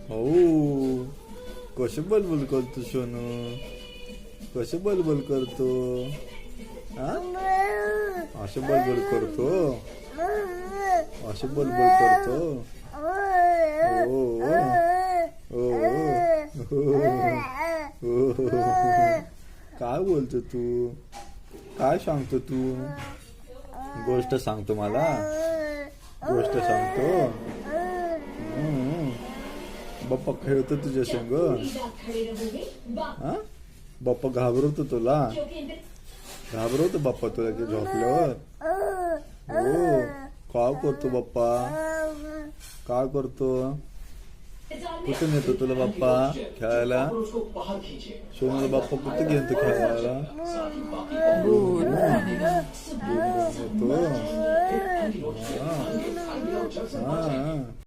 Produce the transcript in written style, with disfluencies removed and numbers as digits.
हो, कसे बलबल करतो सोनू, कसे बलबल करतो, हा असे बलबल करतो, असे बलबल करतो. हो हो हो. काय बोलतो तू, काय सांगतो तू, गोष्ट सांगतो मला, गोष्ट सांगतो. बाप्पा खेळतो तुझ्या संग, हा बाप्पा घाबरवतो तुला, घाबरवतो बाप्पा तुला की झोपल्यावर. हो, काय करतो बाप्पा, काय करतो, कुठे नेतो तुला बाप्पा खेळायला, सोनूला बाप्पा कुठे घेतो खेळायला, नेतो. हा.